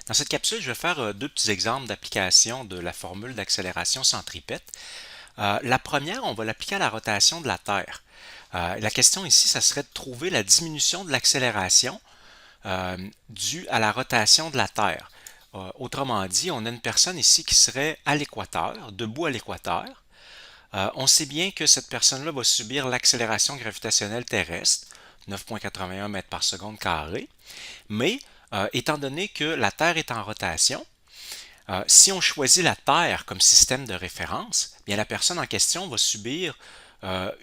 Dans cette capsule, je vais faire deux petits exemples d'application de la formule d'accélération centripète. La première, on va l'appliquer à la rotation de la Terre. La question ici, ça serait de trouver la diminution de l'accélération due à la rotation de la Terre. Autrement dit, on a une personne ici qui serait à l'équateur, debout à l'équateur. On sait bien que cette personne-là va subir l'accélération gravitationnelle terrestre, 9,81 mètres par seconde carré, mais étant donné que la Terre est en rotation, si on choisit la Terre comme système de référence, bien la personne en question va subir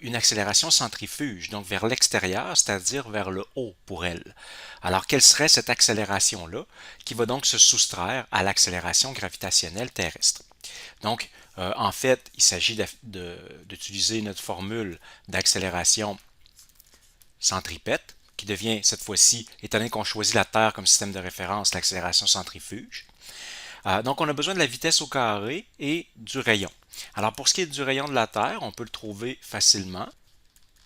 une accélération centrifuge, donc vers l'extérieur, c'est-à-dire vers le haut pour elle. Alors, quelle serait cette accélération-là qui va donc se soustraire à l'accélération gravitationnelle terrestre? Donc, en fait, il s'agit d'utiliser notre formule d'accélération centripète, qui devient cette fois-ci, étant donné qu'on choisit la Terre comme système de référence, l'accélération centrifuge. Donc, on a besoin de la vitesse au carré et du rayon. Alors, pour ce qui est du rayon de la Terre, on peut le trouver facilement.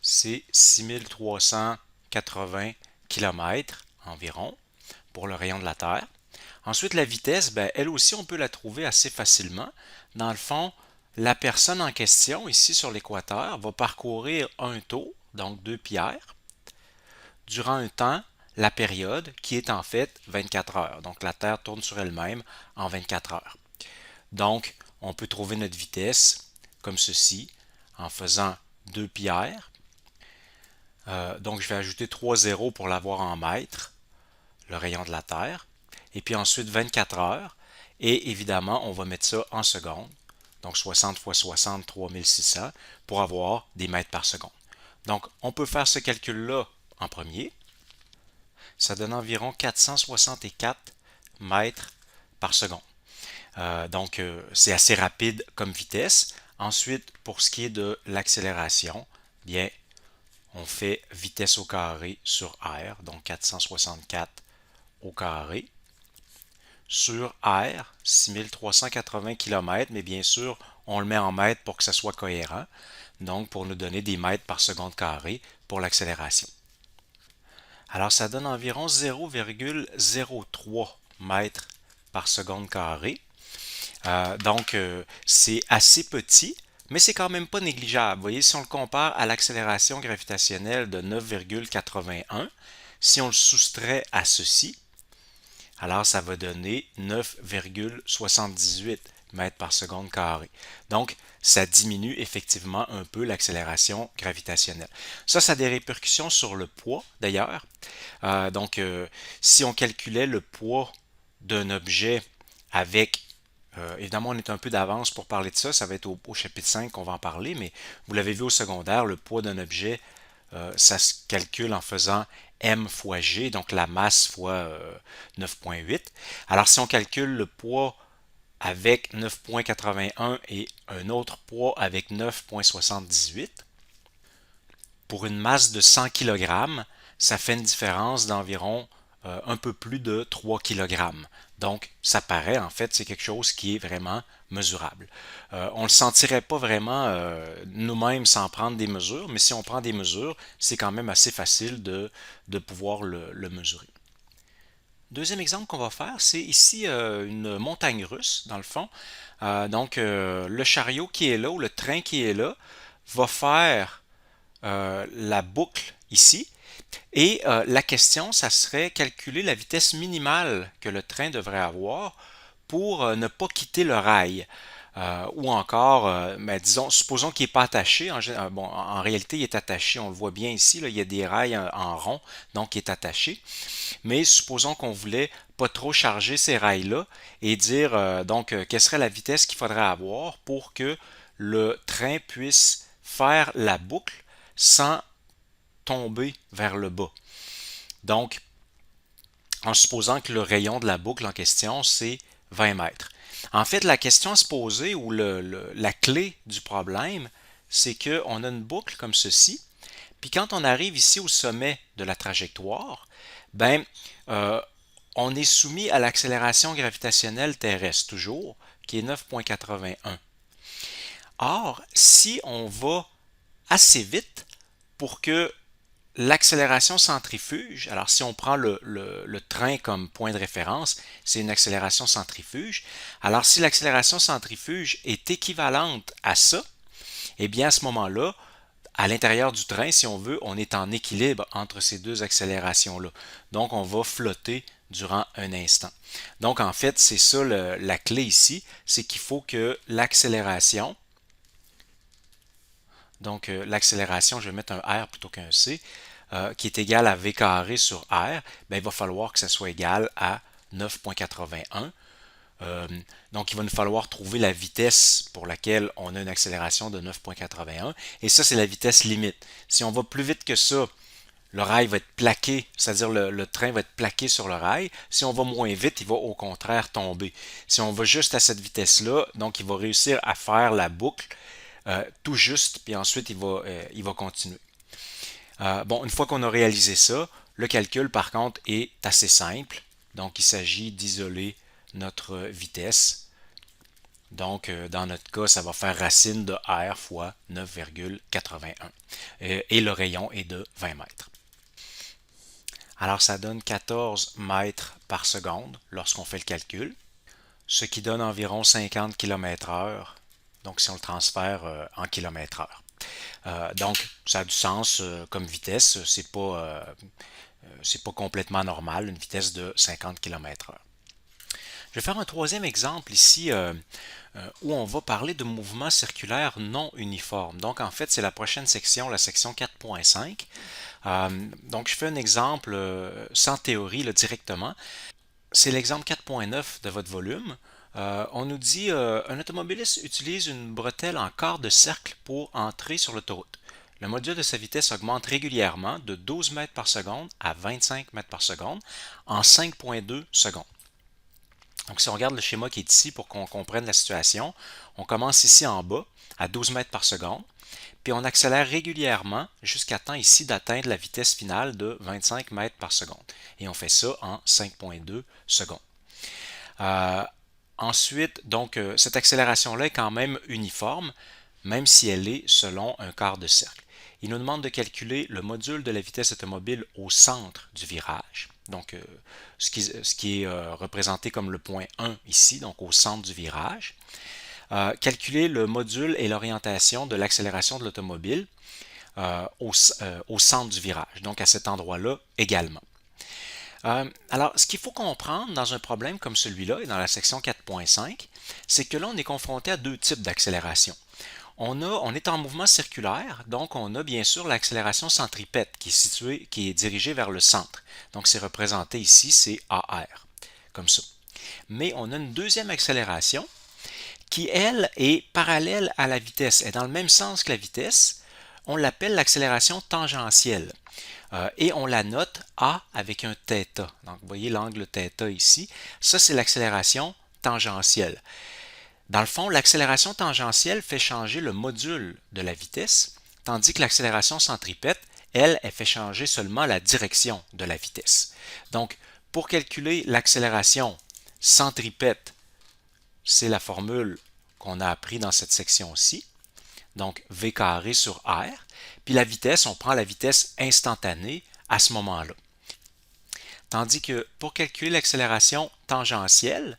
C'est 6380 km environ pour le rayon de la Terre. Ensuite, la vitesse, ben, elle aussi, on peut la trouver assez facilement. Dans le fond, la personne en question, ici sur l'équateur, va parcourir un tour, donc 2 π, durant un temps, la période, qui est en fait 24 heures. Donc, la Terre tourne sur elle-même en 24 heures. Donc, on peut trouver notre vitesse comme ceci, en faisant 2 π. Donc, je vais ajouter 3 zéros pour l'avoir en mètres, le rayon de la Terre. Et puis ensuite 24 heures. Et évidemment, on va mettre ça en secondes. Donc 60 fois 60, 3600 pour avoir des mètres par seconde. Donc, on peut faire ce calcul-là en premier. Ça donne environ 464 mètres par seconde. C'est assez rapide comme vitesse. Ensuite, pour ce qui est de l'accélération, bien, on fait vitesse au carré sur r, donc 464 au carré, sur r, 6380 km, mais bien sûr, on le met en mètres pour que ça soit cohérent, donc pour nous donner des mètres par seconde carré pour l'accélération. Alors, ça donne environ 0,03 mètres par seconde carré. C'est assez petit, mais c'est quand même pas négligeable. Vous voyez, si on le compare à l'accélération gravitationnelle de 9,81, si on le soustrait à ceci, alors ça va donner 9,78 mètres par seconde carré. Donc, ça diminue effectivement un peu l'accélération gravitationnelle. Ça a des répercussions sur le poids, d'ailleurs. Si on calculait le poids d'un objet avec évidemment, on est un peu d'avance pour parler de ça. Ça va être au chapitre 5 qu'on va en parler, mais vous l'avez vu au secondaire, le poids d'un objet, ça se calcule en faisant m fois g, donc la masse fois 9,8. Alors, si on calcule le poids avec 9,81 et un autre poids avec 9,78, pour une masse de 100 kg, ça fait une différence d'environ un peu plus de 3 kg. Donc, ça paraît, en fait, c'est quelque chose qui est vraiment mesurable. On ne le sentirait pas vraiment nous-mêmes sans prendre des mesures, mais si on prend des mesures, c'est quand même assez facile de pouvoir le mesurer. Deuxième exemple qu'on va faire, c'est ici une montagne russe, dans le fond. Le chariot qui est là, ou le train qui est là, va faire la boucle ici. Et la question, ça serait calculer la vitesse minimale que le train devrait avoir pour ne pas quitter le rail. Ou encore, disons, supposons qu'il n'est pas attaché. En réalité, il est attaché. On le voit bien ici. Là, il y a des rails en rond, donc il est attaché. Mais supposons qu'on voulait pas trop charger ces rails-là et dire quelle serait la vitesse qu'il faudrait avoir pour que le train puisse faire la boucle sans tomber vers le bas. Donc, en supposant que le rayon de la boucle en question, c'est 20 mètres. En fait, la question à se poser, ou la clé du problème, c'est qu'on a une boucle comme ceci, puis quand on arrive ici au sommet de la trajectoire, ben, euh, on est soumis à l'accélération gravitationnelle terrestre, toujours, qui est 9,81. Or, si on va assez vite pour que L'accélération centrifuge, alors si on prend le train comme point de référence, c'est une accélération centrifuge. Alors si l'accélération centrifuge est équivalente à ça, eh bien à ce moment-là, à l'intérieur du train, si on veut, on est en équilibre entre ces deux accélérations-là. Donc on va flotter durant un instant. Donc en fait, c'est ça la clé ici, c'est qu'il faut que l'accélération, donc l'accélération, je vais mettre un R plutôt qu'un C, qui est égal à V carré sur R, ben, il va falloir que ça soit égal à 9,81. Donc, il va nous falloir trouver la vitesse pour laquelle on a une accélération de 9,81. Et ça, c'est la vitesse limite. Si on va plus vite que ça, le rail va être plaqué, c'est-à-dire le train va être plaqué sur le rail. Si on va moins vite, il va au contraire tomber. Si on va juste à cette vitesse-là, donc il va réussir à faire la boucle tout juste, puis ensuite il va continuer. Bon, une fois qu'on a réalisé ça, le calcul par contre est assez simple. Donc il s'agit d'isoler notre vitesse. Donc dans notre cas, ça va faire racine de R fois 9,81. Et le rayon est de 20 mètres. Alors ça donne 14 mètres par seconde lorsqu'on fait le calcul, ce qui donne environ 50 km/h. Donc si on le transfère en km/h. Donc, ça a du sens comme vitesse. C'est pas complètement normal, une vitesse de 50 km/h. Je vais faire un troisième exemple ici où on va parler de mouvements circulaires non uniformes. Donc, en fait, c'est la prochaine section, la section 4.5. Donc, je fais un exemple sans théorie là, directement. C'est l'exemple 4.9 de votre volume. On nous dit un automobiliste utilise une bretelle en quart de cercle pour entrer sur l'autoroute. Le module de sa vitesse augmente régulièrement de 12 mètres par seconde à 25 mètres par seconde en 5,2 secondes. Donc si on regarde le schéma qui est ici pour qu'on comprenne la situation, on commence ici en bas à 12 mètres par seconde, puis on accélère régulièrement jusqu'à temps ici d'atteindre la vitesse finale de 25 mètres par seconde. Et on fait ça en 5,2 secondes. Ensuite, donc, cette accélération-là est quand même uniforme, même si elle est selon un quart de cercle. Il nous demande de calculer le module de la vitesse automobile au centre du virage. Donc, ce qui est représenté comme le point 1 ici, donc au centre du virage. Calculer le module et l'orientation de l'accélération de l'automobile au centre du virage, donc à cet endroit-là également. Alors, ce qu'il faut comprendre dans un problème comme celui-là et dans la section 4.5, c'est que là, on est confronté à deux types d'accélération. On est en mouvement circulaire, donc on a bien sûr l'accélération centripète qui est dirigée vers le centre. Donc c'est représenté ici, c'est AR, comme ça. Mais on a une deuxième accélération qui, elle, est parallèle à la vitesse, est dans le même sens que la vitesse. On l'appelle l'accélération tangentielle. Et on la note A avec un θ. Donc, vous voyez l'angle θ ici. Ça, c'est l'accélération tangentielle. Dans le fond, l'accélération tangentielle fait changer le module de la vitesse, tandis que l'accélération centripète, elle fait changer seulement la direction de la vitesse. Donc, pour calculer l'accélération centripète, c'est la formule qu'on a appris dans cette section-ci. Donc, V carré sur R. Puis la vitesse, on prend la vitesse instantanée à ce moment-là. Tandis que pour calculer l'accélération tangentielle,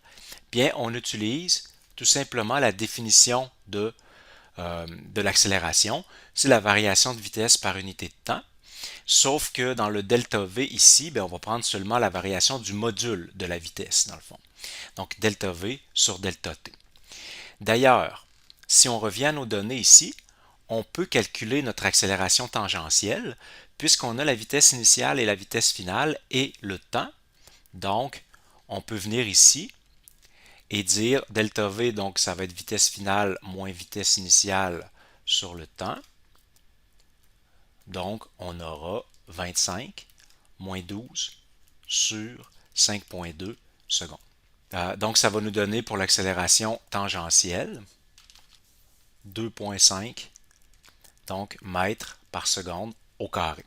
bien, on utilise tout simplement la définition de l'accélération. C'est la variation de vitesse par unité de temps. Sauf que dans le delta V ici, bien, on va prendre seulement la variation du module de la vitesse, dans le fond. Donc, delta V sur delta T. D'ailleurs, si on revient à nos données ici, on peut calculer notre accélération tangentielle puisqu'on a la vitesse initiale et la vitesse finale et le temps. Donc, on peut venir ici et dire delta V, donc ça va être vitesse finale moins vitesse initiale sur le temps. Donc, on aura 25 moins 12 sur 5,2 secondes. Donc, ça va nous donner pour l'accélération tangentielle 2,5 donc mètres par seconde au carré.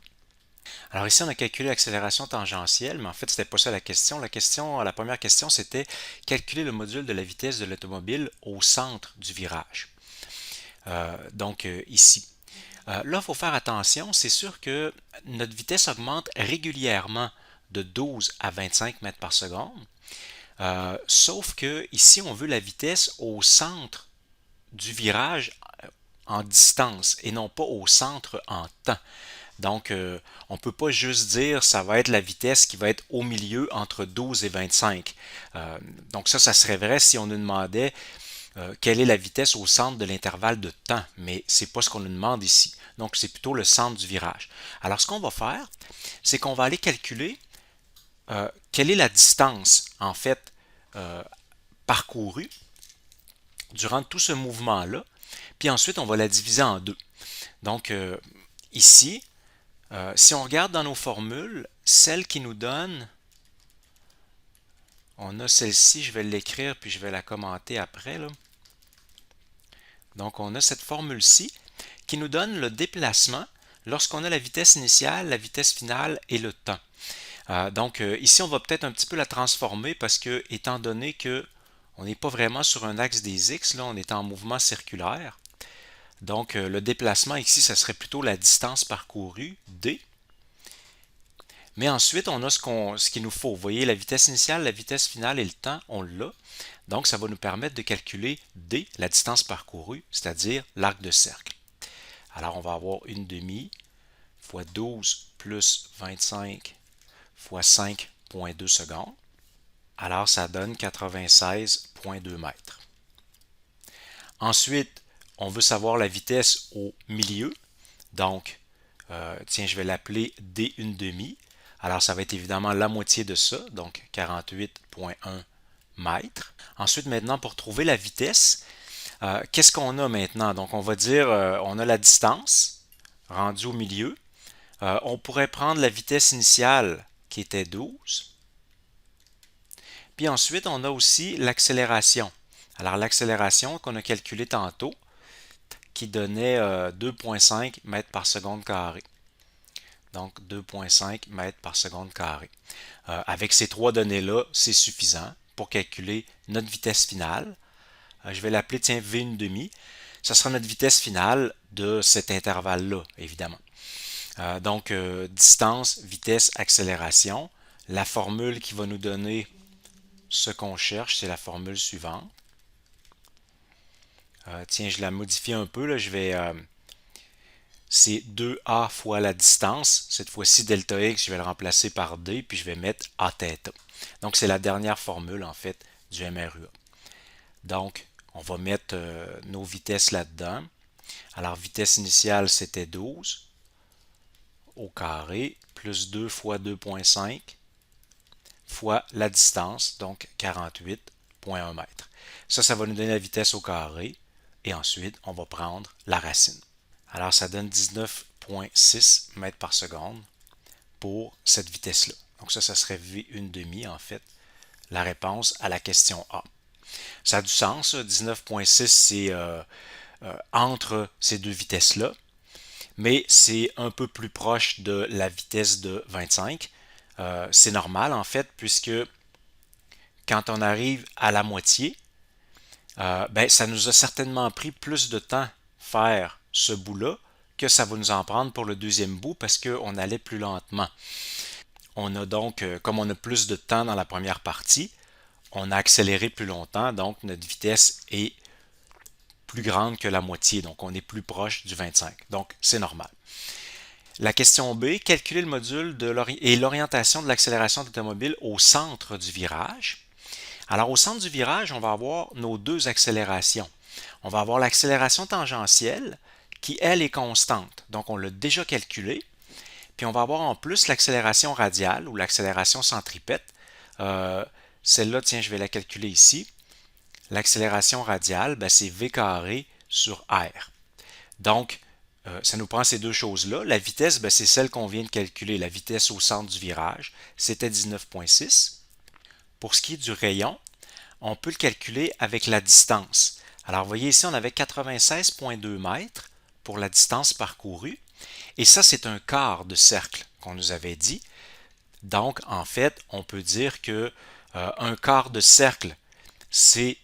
Alors ici, on a calculé l'accélération tangentielle, mais en fait, c'était pas ça la question. La première question, c'était calculer le module de la vitesse de l'automobile au centre du virage. Donc ici. Là, il faut faire attention, c'est sûr que notre vitesse augmente régulièrement de 12 à 25 mètres par seconde, sauf que ici, on veut la vitesse au centre du virage en distance et non pas au centre en temps. Donc, on ne peut pas juste dire ça va être la vitesse qui va être au milieu entre 12 et 25. Donc ça serait vrai si on nous demandait quelle est la vitesse au centre de l'intervalle de temps, mais ce n'est pas ce qu'on nous demande ici. Donc, c'est plutôt le centre du virage. Alors, ce qu'on va faire, c'est qu'on va aller calculer quelle est la distance, en fait, parcourue durant tout ce mouvement-là, puis ensuite, on va la diviser en deux. Donc, ici, si on regarde dans nos formules, celle qui nous donne, on a celle-ci, je vais l'écrire puis je vais la commenter après, là. Donc on a cette formule-ci qui nous donne le déplacement lorsqu'on a la vitesse initiale, la vitesse finale et le temps. Donc ici on va peut-être un petit peu la transformer parce que étant donné que on n'est pas vraiment sur un axe des X, là, on est en mouvement circulaire. Donc le déplacement ici, ça serait plutôt la distance parcourue, D. Mais ensuite, on a ce qu'il nous faut. Vous voyez, la vitesse initiale, la vitesse finale et le temps, on l'a. Donc, ça va nous permettre de calculer D, la distance parcourue, c'est-à-dire l'arc de cercle. Alors, on va avoir une demi fois 12 plus 25 fois 5,2 secondes. Alors, ça donne 96,2 mètres. Ensuite, on veut savoir la vitesse au milieu. Donc, tiens, je vais l'appeler D une demi. Alors, ça va être évidemment la moitié de ça, donc 48,1 mètres. Ensuite, maintenant, pour trouver la vitesse, qu'est-ce qu'on a maintenant? Donc, on va dire, on a la distance rendue au milieu. On pourrait prendre la vitesse initiale qui était 12. Puis ensuite, on a aussi l'accélération. Alors, l'accélération qu'on a calculée tantôt, qui donnait 2,5 mètres par seconde carré. Donc 2,5 mètres par seconde carré. Avec ces trois données-là, c'est suffisant pour calculer notre vitesse finale. Je vais l'appeler, tiens, V une demi. Ça sera notre vitesse finale de cet intervalle-là, évidemment. Donc, distance, vitesse, accélération. La formule qui va nous donner ce qu'on cherche, c'est la formule suivante. Tiens, je la modifie un peu, là. C'est 2A fois la distance. Cette fois-ci, delta x, je vais le remplacer par D, puis je vais mettre A θ. Donc, c'est la dernière formule, en fait, du MRUA. Donc, on va mettre nos vitesses là-dedans. Alors, vitesse initiale, c'était 12 au carré, plus 2 fois 2,5 fois la distance, donc 48,1 mètres. Ça va nous donner la vitesse au carré. Et ensuite, on va prendre la racine. Alors, ça donne 19,6 mètres par seconde pour cette vitesse-là. Donc ça serait V une demi, en fait, la réponse à la question A. Ça a du sens, 19,6, c'est entre ces deux vitesses-là, mais c'est un peu plus proche de la vitesse de 25. C'est normal, en fait, puisque quand on arrive à la moitié, ça nous a certainement pris plus de temps faire ce bout-là que ça va nous en prendre pour le deuxième bout parce qu'on allait plus lentement. On a donc, comme on a plus de temps dans la première partie, on a accéléré plus longtemps, donc notre vitesse est plus grande que la moitié, donc on est plus proche du 25. Donc c'est normal. La question B, calculer le module et l'orientation de l'accélération de l'automobile au centre du virage. Alors au centre du virage, on va avoir nos deux accélérations. On va avoir l'accélération tangentielle qui, elle, est constante. Donc on l'a déjà calculée. Puis on va avoir en plus l'accélération radiale ou l'accélération centripète. Celle-là, tiens, je vais la calculer ici. L'accélération radiale, c'est V carré sur R. Donc, ça nous prend ces deux choses-là. La vitesse, c'est celle qu'on vient de calculer, la vitesse au centre du virage. C'était 19,6. Pour ce qui est du rayon, on peut le calculer avec la distance. Alors, vous voyez ici, on avait 96,2 mètres pour la distance parcourue. Et ça, c'est un quart de cercle qu'on nous avait dit. Donc, en fait, on peut dire que un quart de cercle, c'est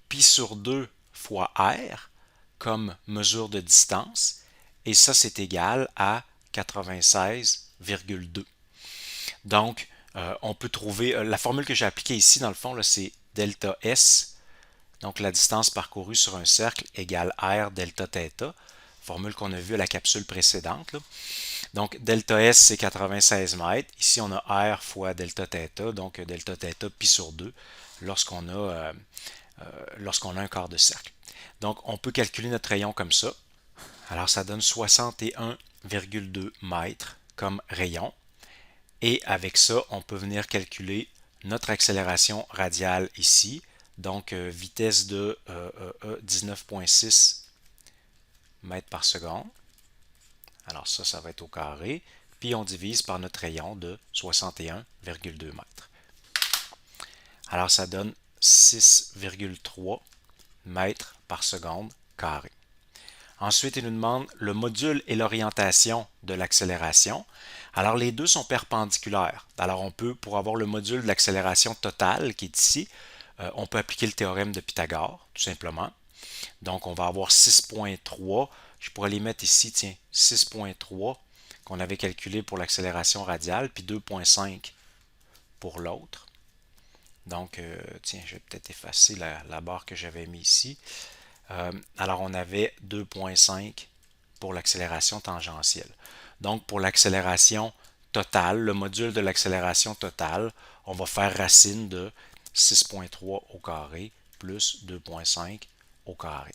pi sur 2 fois r comme mesure de distance. et ça, c'est égal à 96,2. Donc, on peut trouver, la formule que j'ai appliquée ici, dans le fond, c'est delta S, donc la distance parcourue sur un cercle égale R delta θ, formule qu'on a vue à la capsule précédente, là. Donc, delta S, c'est 96 mètres. Ici, on a R fois delta θ, donc delta θ pi sur 2, lorsqu'on a un quart de cercle. Donc, on peut calculer notre rayon comme ça. Alors, ça donne 61,2 mètres comme rayon. Et avec ça, on peut venir calculer notre accélération radiale ici. Donc, vitesse de 19,6 mètres par seconde. Alors ça va être au carré. Puis on divise par notre rayon de 61,2 mètres. Alors ça donne 6,3 mètres par seconde carré. Ensuite, il nous demande le module et l'orientation de l'accélération. Alors, les deux sont perpendiculaires. Alors, on peut, pour avoir le module de l'accélération totale qui est ici, on peut appliquer le théorème de Pythagore, tout simplement. Donc, on va avoir 6,3. Je pourrais les mettre ici, tiens, 6,3 qu'on avait calculé pour l'accélération radiale, puis 2,5 pour l'autre. Donc, tiens, je vais peut-être effacer la barre que j'avais mis ici. Alors, on avait 2,5 pour l'accélération tangentielle. Donc, pour l'accélération totale, le module de l'accélération totale, on va faire racine de 6,3 au carré plus 2,5 au carré.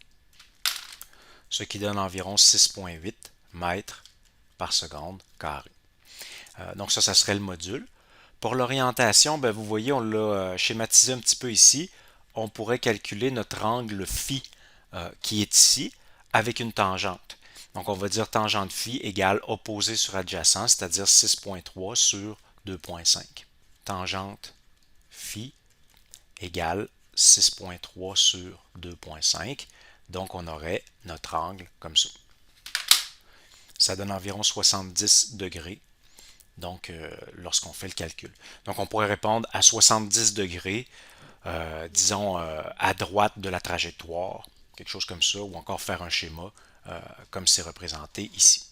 Ce qui donne environ 6,8 mètres par seconde carré. Donc, ça serait le module. Pour l'orientation, ben, vous voyez, on l'a schématisé un petit peu ici. On pourrait calculer notre angle phi qui est ici avec une tangente. Donc, on va dire tangente phi égale opposé sur adjacent, c'est-à-dire 6,3 sur 2,5. Tangente phi égale 6,3 sur 2,5. Donc, on aurait notre angle comme ça. Ça donne environ 70 degrés. Donc, lorsqu'on fait le calcul. Donc, on pourrait répondre à 70 degrés, disons, à droite de la trajectoire, quelque chose comme ça, ou encore faire un schéma comme c'est représenté ici.